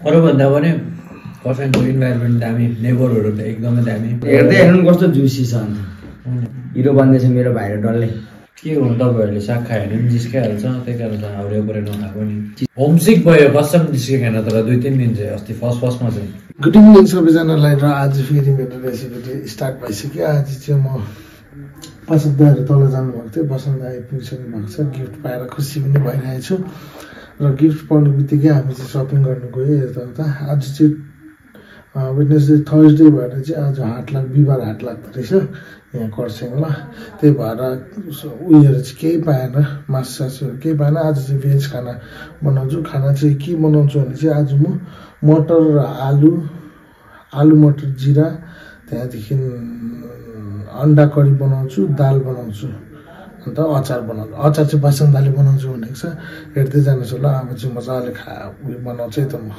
अरूभन्दा पनि खरसाङको इन्भाइरोमेन्ट दामी, नेबरहरू एकदमै दामी। हेर्दै हेर्नु कस्तो जुसी छ अन्त हिरो बन्दैछ मेरो भाइले डल्लै। के गर्नु तपाईँहरूले साग खायो भने पनि जिस्काइहाल्छ, त्यही कारण त हाउडे परे नखाएको नि। होमसिक भयो कसम जिस्के खान, तर 2-3 दिन चाहिँ अस्ति फर्स्टमा चाहिँ। गुड इभिनिङ सबैजनालाई। र आज फेरि मेरो रेसिपी स्टार्ट भइसक्यो। आज चाहिँ म बसन्त दाइहरू तल जानुभएको थियो, बसन्त दाइ आइपुगिसक्नु भएको छ। गिफ्ट पाएर खुसी पनि भइरहेको छु। र गिफ्ट पाउनु बित्तिकै हामी चाहिँ सपिङ गर्नु गयो यताउता। आज चाहिँ वेडनेसडे थर्सडे भएर चाहिँ आज हाट बिहिबार हाट लाग्दो रहेछ यहाँ खरसाङमा। त्यही भएर उयोहरू चाहिँ केही पाएन, मासु सासुहरू केही पाएन। आज चाहिँ भेज खाना बनाउँछु। खाना चाहिँ के बनाउँछु भने चाहिँ आज म मटर र आलु मटर जिरा, त्यहाँदेखि अन्डा करी बनाउँछु, दाल बनाउँछु, अन्त अचार बनाउँछु। अचार चाहिँ पासाङ दालले बनाउँछु भनेको छ। हेर्दै जानुहोस् होला। अब चाहिँ मजाले उयो बनाउँछु है त म।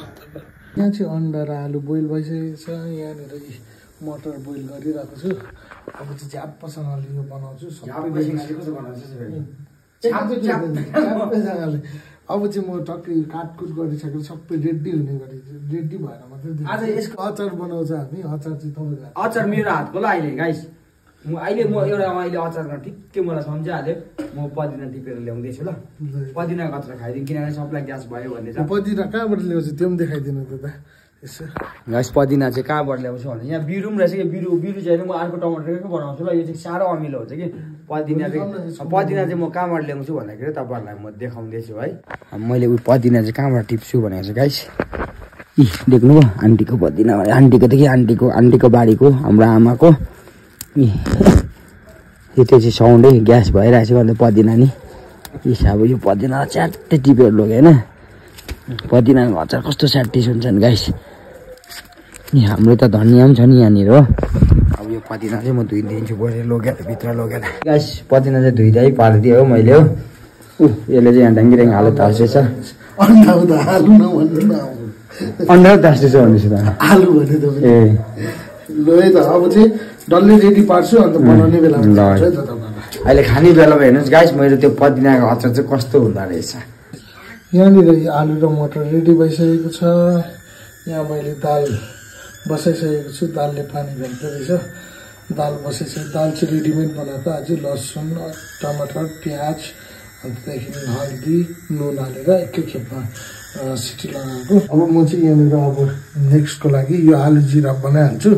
यहाँ चाहिँ अन्डा र आलु बोइल भइसकेको छ। यहाँनिर मटर बोइल गरिरहेको छु। अब चाहिँ झ्याप्पसँगले यो बनाउँछु। च्याप्पैसँगले अब चाहिँ म टक्कै काटकुट गरिसकेर सबै रेडी हुने गरी रेडी भएर मात्रै आज यसको अचार बनाउँछ हामी। अचार चाहिँ तपाईँको अचार मेरो हातको ल अहिले गाइस। अहिले अचार गर्न ठिकै मलाई सम्झिहाल्यो। म पदिना टिपेर ल्याउँदैछु ल। पदिनाको अचार खाइदिउँ किनभने सबलाई ग्यास भयो भन्ने छ। पदिना कहाँबाट ल्याउँछु त्यो पनि देखाइदिनु त यसो। गाइस पदिना चाहिँ कहाँबाट ल्याउँछु भने यहाँ बिरु पनि रहेछ कि बिरु चाहिँ म अर्को टमाटरकै बनाउँछु ल। यो चाहिँ साह्रो अमिलो हुन्छ कि पदिना चाहिँ म कहाँबाट ल्याउँछु भन्दाखेरि तपाईँहरूलाई म देखाउँदैछु है। मैले उयो पदिना चाहिँ कहाँबाट टिप्छु भनेको चाहिँ गाइस देख्नुभयो आन्टीको पदिना, आन्टीको देखि आन्टीको बारीको, हाम्रो आमाको। यो चाहिँ साउन्डै ग्यास भइरहेछ अन्त पदिना नि अब यो पदिना च्याट्टै टिपेर लग्यो होइन। पदिनाको अचार कस्तो स्याटिस हुन्छ नि गाइस। हाम्रो त धनियाँ पनि छ नि यहाँनिर हो। अब यो पदिना चाहिँ म धोइदिन्छु बढेर लगेर भित्र लगेर। गाइस पदिना चाहिँ धोइदिए पारिदिएँ हो मैले हो। यसले चाहिँ यहाँ ड्याङ्गी आलु तास्दैछ। अन्डा तास्दैछ भन्दैछु त आलु भने त ए ल है त। अब चाहिँ डल्लै रेडी पार्छु अन्त बनाउने बेलामा अहिले खाने बेलामा हेर्नुहोस् गाइस मेरो त्यो पदिनाको अचार चाहिँ कस्तो हुँदो रहेछ। यहाँनिर आलु र मटर रेडी भइसकेको छ। यहाँ मैले दाल बसाइसकेको छु। दालले पानी भेट्दो रहेछ। दाल बसाइसकेको दाल चाहिँ रेडिमेड बनाएको। अझै लसुन टमाटर प्याज अन्त त्यहाँदेखि हर्दी नुन हालेर एकैखेपमा सिटी लगाएको। अब म चाहिँ यहाँनिर अब नेक्स्टको लागि यो आलु जिरा बनाइहाल्छु।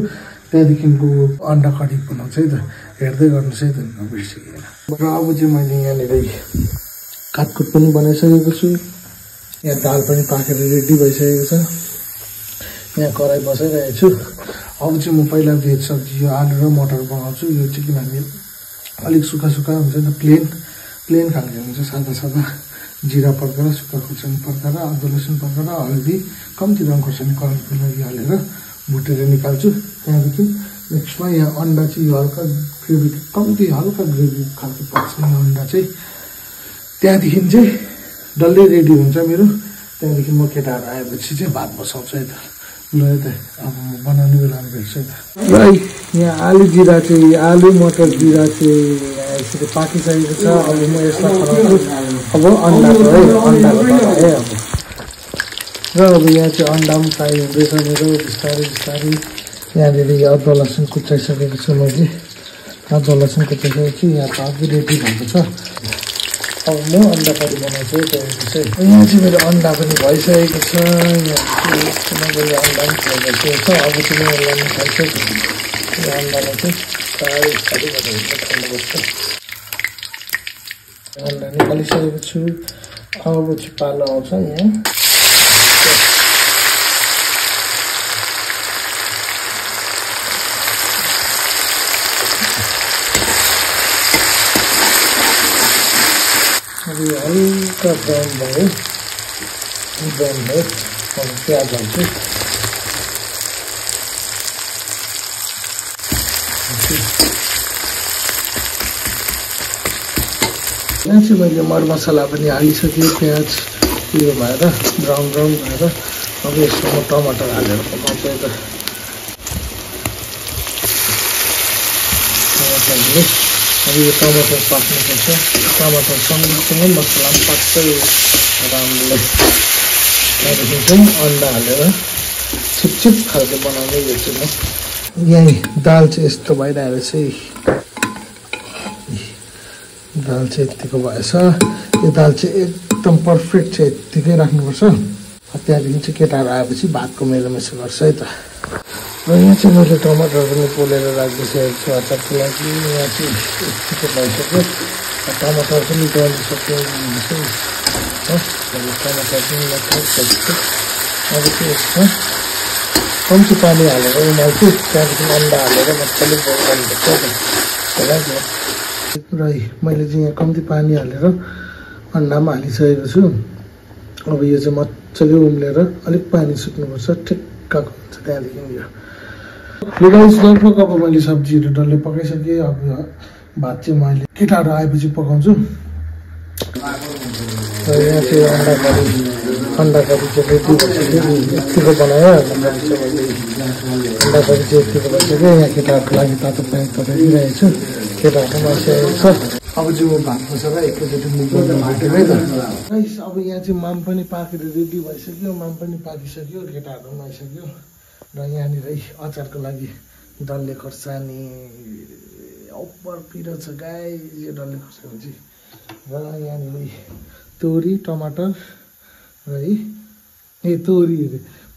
त्यहाँदेखिको अन्डा करी बनाउँछ है त। हेर्दै गर्नुहोस् है त नबिर्सिकन। र अब चाहिँ मैले यहाँनिर काटकुट पनि बनाइसकेको छु। यहाँ दाल पनि पाकेर रेडी भइसकेको छ। यहाँ कराई बसाइरहेको छु। अब चाहिँ म पहिला भेज सब्जी यो आलु र मटर बनाउँछु। यो चाहिँ किनभने अलिक सुक्खा हुन्छ नि त, प्लेन खालको हुन्छ, सादा जिरा पड्काएर सुक्खा खुर्सानी पड्काएर अदुवा लसुन पड्काएर हल्दी कम्ती रङ खुर्सानी कलरको लागि हालेर भुटेर निकाल्छु। त्यहाँदेखि नेक्स्टमा यहाँ अन्डा चाहिँ यो हल्का ग्रेभी खालको पाक्छ यो अन्डा चाहिँ। त्यहाँदेखि चाहिँ डल्लै रेडी हुन्छ मेरो। त्यहाँदेखि म केटाहरू आएपछि चाहिँ भात बसाउँछु है त। ल है त अब म बनाउने बेलामा भेट्छु है त। र यहाँ आलु मटर जिरा चाहिँ यसरी पाकिसकेको छ। अब म यसलाई खनाउँछु। अब अन्डाको है अब र अब यहाँ चाहिँ अन्डा पनि फ्राई हुँदैछ मेरो बिस्तारै। यहाँनिर यो अदुवा लसुन कुचाइसकेको छु मैले। अदुवा लसुन कुचाइसकेको छु। यहाँ त अघि रेडी भएको छ। अब म अन्डा करी बनाउँछु है। यहाँ चाहिँ मेरो अन्डा पनि भइसकेको छ। यहाँ मजाले अन्डा पनि फ्राई भइसकेको छ। अब चाहिँ म यसलाई निकाल्छु। यो अन्डालाई चाहिँ बिस्तारै गरेर खानुपर्छ। अन्डा निकालिसकेको छु। अब चाहिँ पालो आउँछ यहाँ। हल्का ब्राउन भयो। अब प्याज हाल्छु। यहाँ चाहिँ मैले मरमसला पनि हालिसकेँ। प्याज उयो भएर ब्राउन भएर अब यसमा म टमाटर हालेर पकाउँछु है त। अब यो टमाटर पाक्नुपर्छ। टमाटर सँगै मसला पनि पाक्छ राम्रोले। त्यहाँदेखि चाहिँ अन्डा हालेर छिपछिप खालको बनाउने यो चाहिँ म यहीँ दाल चाहिँ यस्तो भइरहेको छ दाल चाहिँ यतिको भएछ यो दाल चाहिँ एकदम पर्फेक्ट चाहिँ यत्तिकै राख्नुपर्छ त्यहाँदेखि चाहिँ केटाहरू आएपछि भातको मेलोमेसो गर्छ है त र यहाँ चाहिँ मैले टमाटर पनि पोलेर राखिदिइसकेको छु अचारको लागि यहाँ चाहिँ यतिको भइसक्यो टमाटर पनि गरिसक्यो टमाटर पनि लगाइसकेको अब चाहिँ यसमा कम्ती पानी हालेर उमाल्छु त्यहाँदेखि अन्डा हालेर मजाले बोइल गर्नुपर्छ र मैले चाहिँ यहाँ कम्ती पानी हालेर अन्डामा हालिसकेको छु अब यो चाहिँ मजाले उम्लेर अलिक पानी सुक्नुपर्छ ठिक्कको हुन्छ त्यहाँदेखि यो गाइस लगभग अब मैले सब्जीहरू डल्लै पकाइसकेँ अब भात चाहिँ मैले केटाहरू आएपछि पकाउँछु र यहाँ चाहिँ अन्डा करी चाहिँ रेडी भइसक्यो यतिको बनायो अन्डा करी चाहिँ यतिको भइसक्यो यहाँ केटाहरूको लागि तातो पानी तताइदिइरहेको छु केटाहरू बसिरहेको छ अब चाहिँ म भात बसेर एकैचोटि मुखमा भेटेँ है त गाइस अब यहाँ चाहिँ माम पनि पाकेर रेडी भइसक्यो माम पनि पाकिसक्यो केटाहरू पनि आइसक्यो र यहाँनिर अचारको लागि डल्ले खोर्सानी अप्पर पिरो छ गाई यो डल्ले खोर्सानी चाहिँ र यहाँनिर तोरी टमाटर र तोरी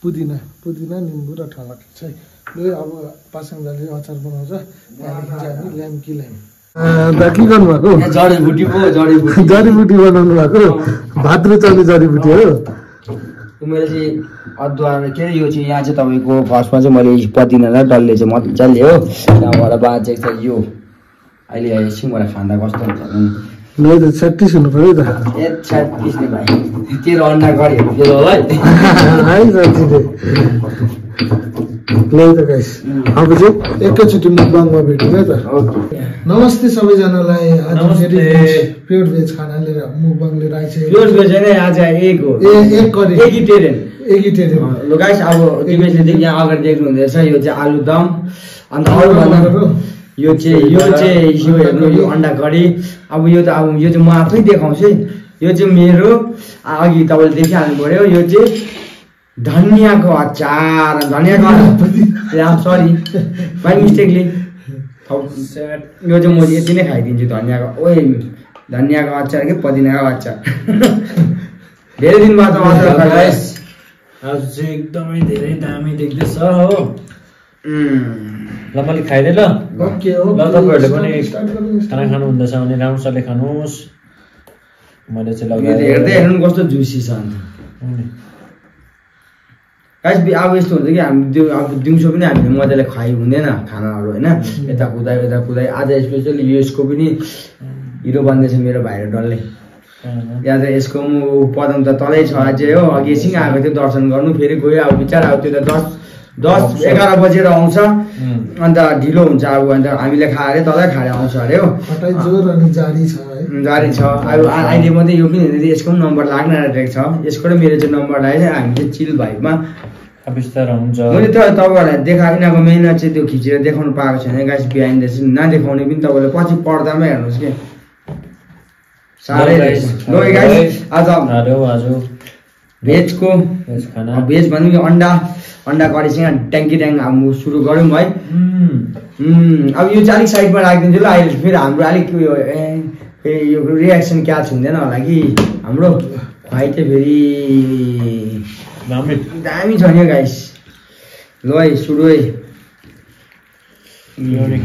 पुदिना निम्बु र टमाटर चाहिँ यो अब पासाङ दाले अचार बनाउँछ त्यहाँदेखि चाहिँ हामी ल्याम कि ल्याम दा के गर्नुभएको जडीबुटी बनाउनु भएको भात रुचाउने जडीबुटी हो मैले चाहिँ अदुवा के अरे यो चाहिँ यहाँ चाहिँ तपाईँको फर्स्टमा चाहिँ मैले पुदिना र डल्ले चाहिँ मजाले हो त्यहाँबाट बाजेको छ यो अहिले एकछिन मलाई खाँदा कस्तो हुन्छ नै त 36 हुनु पर्यो त ए 36 नि भाइ तेरो अन्डा गरिहेरु फेरि होला है हाइ साथीले नै त गाइस अब चाहिँ एकैचोटि मुकबाङमा भेटौँ है त नमस्ते सबैजनालाई आज फेरि प्योर भेज खाना लिएर मुकबाङ लिएर आइसकेको प्योर भेज हैन आज एक हो एक गरे एगिटेरियन ल गाइस अब तिमीले देख यहाँ अगाडि देख्नु हुँदैछ यो चाहिँ आलु दम अन्त अरु भन्दा यो हेर्नु यो अन्डा करी अब यो चाहिँ म आफै देखाउँछु यो चाहिँ मेरो अघि तपाईँले देखिहाल्नु पर्यो यो चाहिँ धनियाँको अचार सरी बाई मिस्टेकले यो चाहिँ म यति नै खाइदिन्छु धनियाँको अचार कि पुदिनाको अचार धेरै दिन बाद अचार गाइस आज चाहिँ एकदमै धेरै दामी देख्दैछ हो ल मैले खाइदिएँ ल ओके ल तपाईँहरूले पनि खाना खानु हुँदैछ भने राम्रोसँगले खानुहोस् मैले चाहिँ लगाएर हेर्दै हेर्नु कस्तो जुसी छ अन्त गाइस अब यस्तो हुन्छ कि हामी अब दिउँसो पनि हामीले मजाले खाइ हुँदैन खानाहरू होइन यता कुदाइ आज स्पेसली यसको पनि हिरो बन्दैछ मेरो भाइले डल्लै यहाँ त यसको पदम त तलै छ अझै हो अघि एकछिन आएको थियो दर्शन गर्नु फेरि गयो अब बिचार अब त्यो त 10-11 बजेर आउँछ अन्त ढिलो हुन्छ अब अन्त हामीले खाएर तलै खाएर आउँछ अरे हो जारी छ अब अहिले मात्रै यो पनि हेर्दै यसको पनि नम्बर लाग्न आँटेको छ यसको र मेरो चाहिँ नम्बर लाग्यो हामी चाहिँ चिल भाइबमा बिस्तारै हुन्छ मैले त तपाईँहरूलाई यिनीहरूको मेहनत चाहिँ त्यो खिचेर देखाउनु पाएको छैन गाइस बिहाइन्ड द सिन नदेखाउने पनि तपाईँले पछि पर्दामै हेर्नुहोस् कि साह्रै ल गाइस आज भेजको खाना भेज भनौँ यो अन्डा करीसँग ट्याङ्की अब सुरु गरौँ है अब यो चाहिँ अलिक साइडमा राखिदिन्छु ल अहिले फेरि हाम्रो अलिक यो रियाक्सन क्याच हुँदैन होला कि हाम्रो खुवाइ चाहिँ फेरि दामी छ नि गाइस ल है सुरु है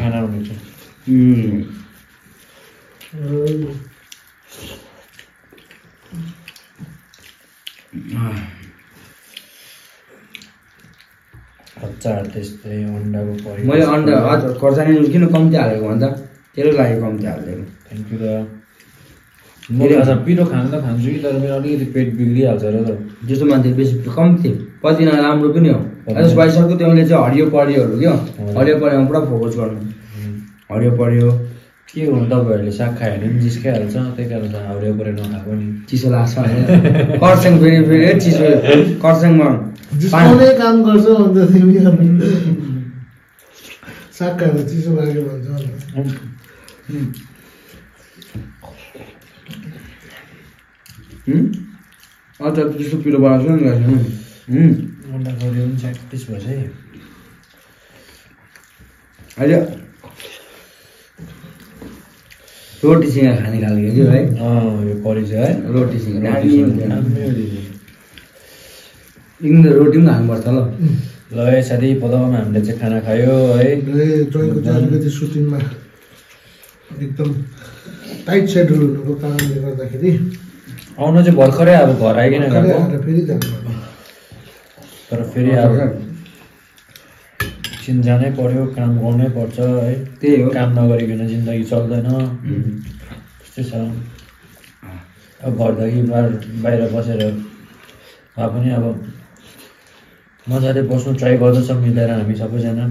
खाना हुनेछ अचार त्यस्तै अन्डाको परि मैले अन्डा हजुर खोर्सानी किन कम्ती हालेको भन्दा तेरो लागि कम्ती हालेको थ्याङ्क यू म पिरो खानु त खान्छु कि तर मेरो अलिकति पेट बिग्रिहाल्छ र त जस्तो मान्छे बेसी कम्ती पुदिना राम्रो पनि हो आज भइसक्यो त्यसले चाहिँ हरियो परियोहरू क्या हरियो परियोमा पुरा फोकस गर्नु हरियो परियो के हो तपाईँहरूले साग खायो भने पनि जिस्काइहाल्छ त्यही कारण हरियो परियो नखाएको नि चिसो लाग्छ होइन कर्स्याङ फेरि चिसो कर्स्याङमा जिस्काउने काम गर्छ अन्त तिमी साग खाएर चिसो लाग्यो भन्छ अचार त्यस्तो पिरो बनाउँछु नि गाइस। अन्डा करी पनि 36 भएछ है। अहिले रोटीसँग खाने खालको कि भाइ। यो करी चाहिँ है रोटीसँग राम्रो रोटी पनि खानुपर्छ ल। ल है साथी पदमा हामीले चाहिँ खाना खायो है। जोइनको चाहिँ अलिकति सुटिङमा एकदम टाइट सेड्युल हुनुको कारणले गर्दाखेरि आउनु चाहिँ भर्खरै अब घर आइकन गएको फेरि जानु तर फेरि अब एकछिन जानै पर्यो, काम गर्नै पर्छ है। त्यही हो, काम नगरिकन जिन्दगी चल्दैन त्यस्तै छ। अब घरदेखि बाहिर बसेर भए पनि अब मजाले बस्नु ट्राई गर्दैछौँ मिलेर हामी सबैजना।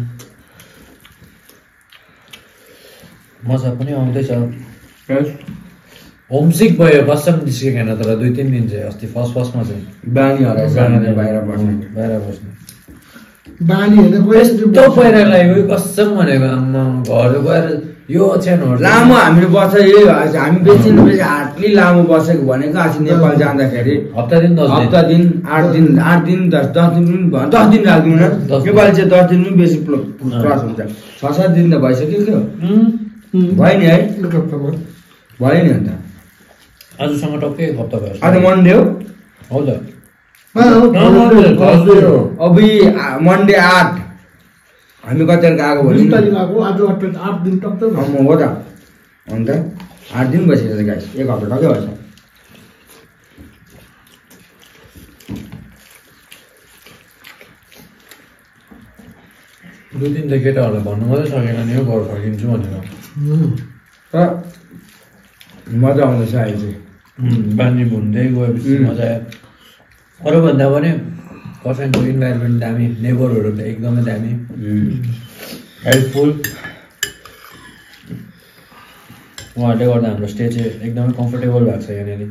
मजा पनि आउँदैछ। होमसिक भयो कसम निस्केन तर 2-3 दिन चाहिँ अस्ति फर्स्टमा चाहिँ बानी हराएछ बाहिर बस्ने। बानी होइन यस्तो पहिरा लाग्यो कसम भनेको आम्मा घर गएर यो छेन लामो हामीले बस्छ यही हामी बेसी बेसी हार्डली लामो बसेको भनेको अस्ति नेपाल जाँदाखेरि हप्ता दिन 10 8 दिन 10 दिन पनि 10 दिन राख्दिउँ न। नेपाली चाहिँ 10 दिन पनि बेसी क्रस हुन्छ। 6-7 दिन त भइसक्यो क्या भयो नि है। भयो नि अन्त आजसँग टक्कै एक हप्ता भयो। आज मन्डे हो। हजुर अब मन्डे 8 हामी कति तारिक आएको भने 20 तारिक आएको आज 8 दिन टक्कै हो त। अन्त 8 दिन भइसकेको छ गाइस, एक हप्ता टक्कै भएछ। दुई दिन त केटाहरूलाई भन्नु मात्रै सकेन नि हो घर फर्किन्छु भनेर। तर मजा आउँदैछ अहिले चाहिँ। बानी भुन्दै गएपछि मजा आयो। अरूभन्दा पनि खरसाङको इन्भाइरोमेन्ट दामी, नेबरहरू त एकदमै दामी, हेल्पफुल। उहाँहरूले गर्दा हाम्रो स्टे चाहिँ एकदमै कम्फर्टेबल भएको छ यहाँनिर।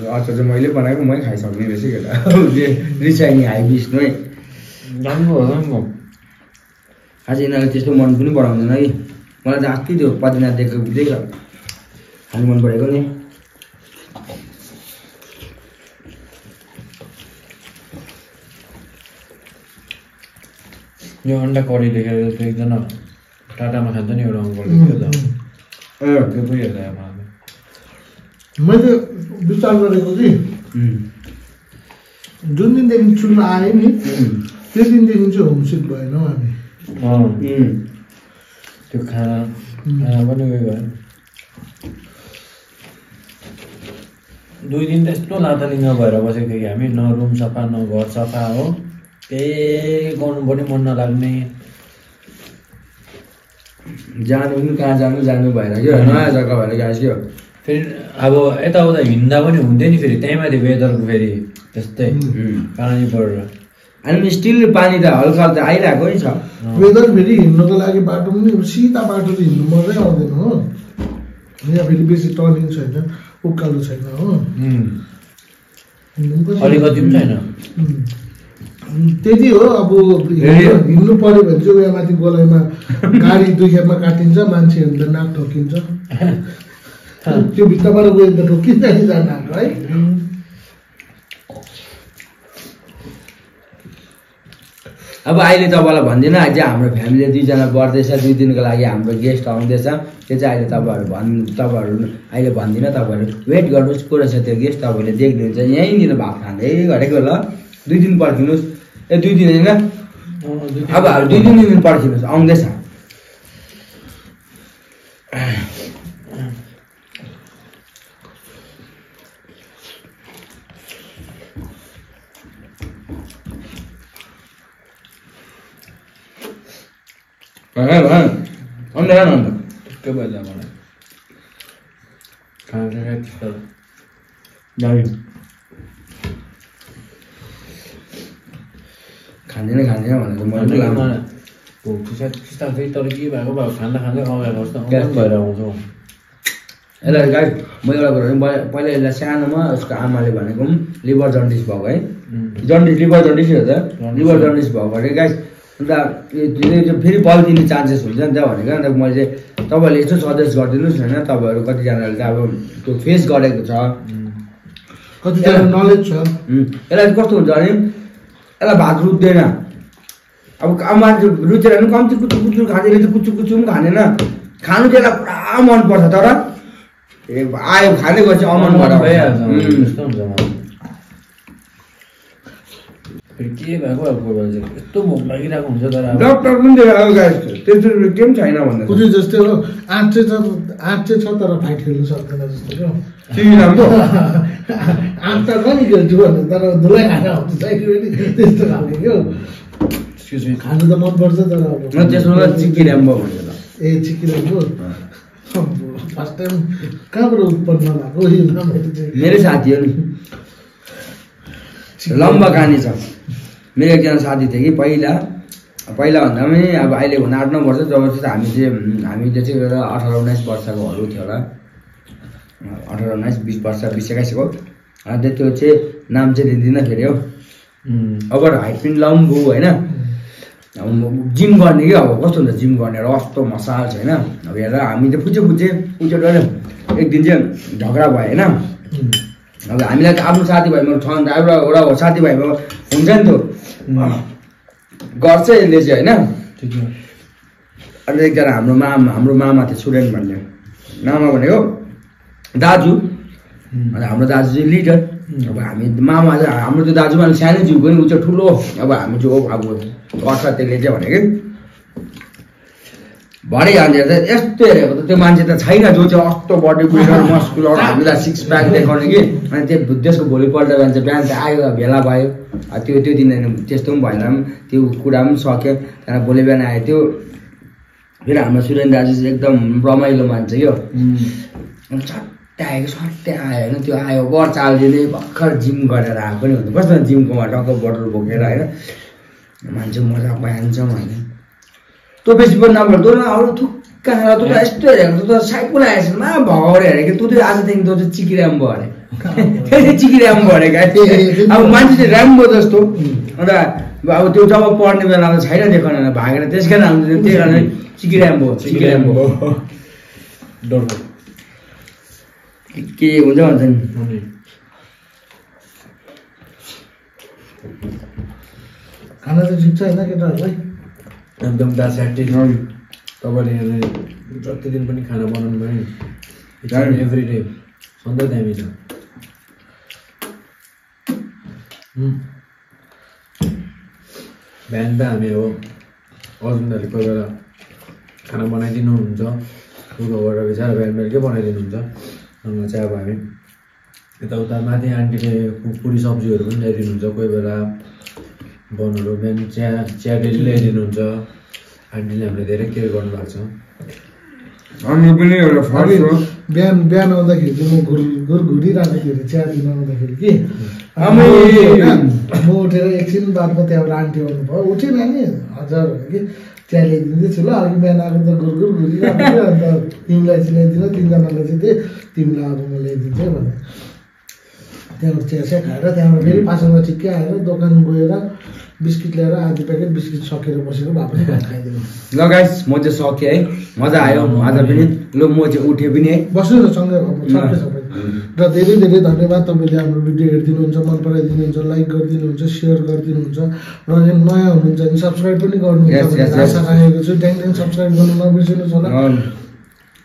अचार चाहिँ मैले बनाएको मै खाइसक्ने रहेछ केटा। रिसाइनी हाइबिस नै राम्रो हो राम्रो। आज यिनीहरूले त्यस्तो मन पनि बढाउँदैन कि मलाई त अस्ति त्यो पदिना दिएको खानु मन परेको नि। यो अन्डा करी देखेर त्यो एकजना टाटामा खान्छ नि एउटा अङ्कल थियो त, त्यो पनि हेर्दा मैले विचार गरेको कि जुन दिनदेखि चुल्हा आयो नि त्यो दिनदेखि चाहिँ होमसिक भएन हामी। त्यो खाना पनि उयो भयो। 2 दिन त यस्तो लातालिङ्ग भएर बसेको थियो कि हामी, न रुम सफा न घर सफा हो, केही गर्नु पनि मन नलाग्ने। जानु पनि कहाँ जानु भएर क्या, नयाँ जग्गा भएर गएको थियो। फेरि अब यताउता हिँड्दा पनि हुन्थ्यो नि, फेरि त्यही माथि वेदरको फेरि त्यस्तै पानी परेर। अनि स्टिल पानी त हल्का त आइरहेको नै छ। वेदर फेरि हिँड्नुको लागि बाटो पनि सिधा बाटो त हिँड्नु मजै आउँदैन हो। यहाँ फेरि बेसी टर्निङ छैन, उकालो छैन हो, अलिकति पनि छैन। त्यति हो। अब हिँड्नु पर्यो भने चाहिँ उयो माथि गोलाइमा गाडी 2 खेपमा काटिन्छ, मान्छेहरू त नाक ठोकिन्छ। त्यो भित्रबाट गयो त ठोकिन्छ नि जान है। अब अहिले तपाईँलाई भन्दिनँ, अझै हाम्रो फ्यामिली 2जना बढ्दैछ, 2 दिनको लागि हाम्रो गेस्ट आउँदैछ। त्यो चाहिँ अहिले तपाईँहरू अहिले भन्दिनँ, तपाईँहरू वेट गर्नुहोस्। को रहेछ त्यो गेस्ट तपाईँहरूले देख्नुहुन्छ। यहीँनिर भात खाँदै गरेको ल। 2 दिन पर्खिनुहोस्। 2 दिन होइन, अब 2 दिन पर्खिनुहोस्, आउँदैछ। के भएछ मलाई खाना त्यस्तो खाँदैन भनेको मैले तर के भएको खाँदा खाँदै अगाएको जस्तो भएर आउँछौँ। यसलाई गाई मैले एउटा कुरा पहिला यसलाई सानोमा उसको आमाले भनेको पनि लिभर जन्डिस भएको है। लिभर जन्डिस हो त, लिभर जन्डिस भएको अरे गाई। अन्त यो फेरि बल्दिने चान्सेस हुन्छ नि त भनेको। अन्त मैले चाहिँ तपाईँहरूले यसो सजेस्ट गरिदिनुहोस् होइन, तपाईँहरू कतिजनाले त अब त्यो फेस गरेको छ। कतिजना नलेज छ यसलाई कस्तो हुन्छ भने यसलाई भात रुच्दैन अब मान्छे रुचेर पनि कम्ती कुचु कुचु खाँदैन कुचु कुचु पनि खाँदैन खानु चाहिँ यसलाई पुरा मनपर्छ तर आयो खाँदै गएपछि अमन भइहाल्छ त्यस्तो हुन्छ फेरि के भएको अब कोही बेला चाहिँ यस्तो भोक लागिरहेको हुन्छ तर अब डक्टर पनि त्यस्तो के पनि छैन भन्दा कुचु जस्तै हो आँट चाहिँ छ तर फाइट खेल्नु सक्दैन जस्तो क्या राम्रो आँट त कति खेल्छु भन्नु तर धुलाई खाना हुन्छ चाहियो नि त्यस्तो खालको क्या एक्सक्युज मी खानु त मनपर्छ तर अब त्यसमा चिकिराम्बो भन्छ ए चिकिराम्बो फर्स्ट टाइम कहाँबाट उत्पन्न भएको यो नामहरू चाहिँ मेरो साथी हो नि लम्बा कहानी छ मेरो एकजना साथी थियो कि पहिला भन्दा पनि अब अहिले हुन 8-9 वर्ष जब चाहिँ हामीले चाहिँ 18-19 वर्षकोहरू थियो होला 18-19-20 वर्ष 20-21 को अन्त त्यो चाहिँ नाम चाहिँ दिँदिनँ फेरि हो अब हाइट पनि लम्बु होइन अब जिम गर्ने कि अब कस्तो हुन्छ जिम गर्ने कस्तो मसाल छ होइन अब हेर हामी त पुजे गऱ्यो एक दिन चाहिँ झगडा भयो होइन अब हामीलाई त आफ्नो साथीभाइमा ठन्डा एउटा साथीभाइमा हुन्छ नि त गर्छ यसले चाहिँ होइन अन्त एकजना हाम्रो मामा थियो स्टुडेन्ट भन्ने मामा भनेको दाजु अन्त हाम्रो दाजु चाहिँ लिडर अब हामी मामा चाहिँ हाम्रो त्यो दाजुमा अलिक सानो जिउको नि ऊ चाहिँ ठुलो अब हामी चाहिँ अब गर्छ त्यसले चाहिँ भनेको भरे हाल्छ यस्तो हेरेको त त्यो मान्छे त छैन जो चाहिँ कस्तो बडी बिल्डर मस्कुलर हामीलाई 6 प्याक देखाउने कि अनि त्यसको भोलिपल्ट बिहान चाहिँ आयो भेला भयो त्यो दिन त्यस्तो पनि भएन त्यो कुरा पनि सक्यो त्यहाँदेखि भोलि बिहान आयो त्यो फेरि हाम्रो सुरेन दाजु चाहिँ एकदम रमाइलो मान्छे क्या सट्टै आयो होइन त्यो आयो गर चालिदिने भर्खर जिम गरेर आएको पनि हुन्छ कस्तो जिमकोमा टक्क बोतल बोकेर होइन मान्छे मजा पाइन्छ होइन तँ बेसी पनि नगर्दो न अरू थुक्का खाना तँ त यस्तो हेरेको त साइको लागेको छ भगाउरे हेरेको तँ चाहिँ आजदेखि तँ चाहिँ चिकिराम्बो अरे त्यही चिकिराम्बो अरे क्या अब मान्छे चाहिँ राम्रो जस्तो अन्त अब त्यो जब पढ्ने बेला त छैन देखाउन भागेर त्यस कारण हाम्रो त्यही कारण चिकिराम्बो के हुन्छ भन्छ नि खाना त ठिक छ होइन केटाहरूलाई एकदम द्याट्स तपाईँले जति दिन पनि खाना बनाउनु भयो एभ्री डे सधैँ दामी छ बिहान त हामी अब अर्जुनहरूले कोही बेला खाना बनाइदिनुहुन्छ उयोबाट बिचरा बिहान बेलुकै बनाइदिनुहुन्छ अन्त चाहिँ अब हामी यताउता माथि आन्टीले पुरी सब्जीहरू पनि ल्याइदिनुहुन्छ कोही बेला बनहरू बिहान चिया डेली ल्याइदिनुहुन्छ आन्टीले हामीले धेरै केयर गर्नुभएको छ अनि पनि एउटा फर्स्ट हो बिहान आउँदाखेरि चाहिँ म घुरिरहेको चिया दिन आउँदाखेरि कि म उठेर एकछिन बादमा त्यहाँबाट आन्टी आउनुभयो उठेन नि हजुर कि चिया ल्याइदिँदैछु ल अघि बिहान आएको त घुरिरहेको थियो अन्त तिमीलाई चाहिँ ल्याइदिनु तिनजनालाई चाहिँ तिमीलाई अब म ल्याइदिन्छु है भने त्यहाँबाट चिया खाएर त्यहाँबाट फेरि पासाङमा ठिक्कै आएर दोकान गएर बिस्किट ल्याएर आधी प्याकेट बिस्किट सकेर बसेर वापस खाइदिनु ल गाइस म चाहिँ सकेँ है मजा आयो आज पनि ल म चाहिँ उठेँ पनि है बस्नु न सँगै सबै र धेरै धेरै धन्यवाद तपाईँले हाम्रो भिडियो हेरिदिनुहुन्छ मन पराइदिनुहुन्छ लाइक गरिदिनुहुन्छ सेयर गरिदिनुहुन्छ र नयाँ हुनुहुन्छ भने सब्सक्राइब पनि गर्नुहुन्छ आशा राखेको छु ट्याङ सब्सक्राइब गर्नु नबिर्सिनुहोस् होला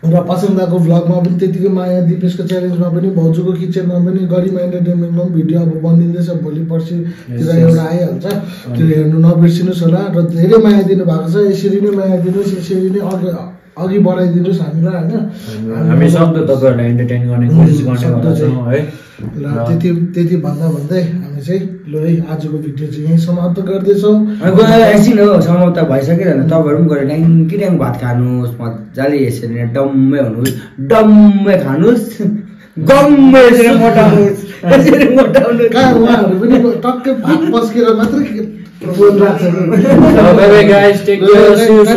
र पसन्दाको भ्लगमा पनि त्यतिकै माया दिपेशको च्यालेन्जमा पनि भाउजूको किचनमा पनि गरिमा एन्टरटेनमेन्टमा पनि भिडियो अब बनिँदैछ भोलि पर्सितिर एउटा आइहाल्छ त्यो हेर्नु नबिर्सिनुहोस् होला र धेरै माया दिनु भएको छ यसरी नै माया दिनुहोस् यसरी नै अघि बढाइदिनुहोस् हामीलाई होइन हामी सक्दो तपाईँहरूलाई एन्टरटेन गर्ने कोसिस गर्छौँ है र त्यति भन्दै हामी चाहिँ ल है आजको भिडियो चाहिँ यहीँ समाप्त गर्दैछौँ एकछिन हो समाप्त भइसक्यो तपाईँहरू पनि गएर ट्याङ भात खानुहोस् मजाले यसरी नै डम्मै हुनुहोस् डम्मै खानुहोस् गम्मै यसरी मोटाउनुहोस् कहाँ उहाँहरू पनि टक्कै भात पस्केर मात्रै बोलिरहेको छ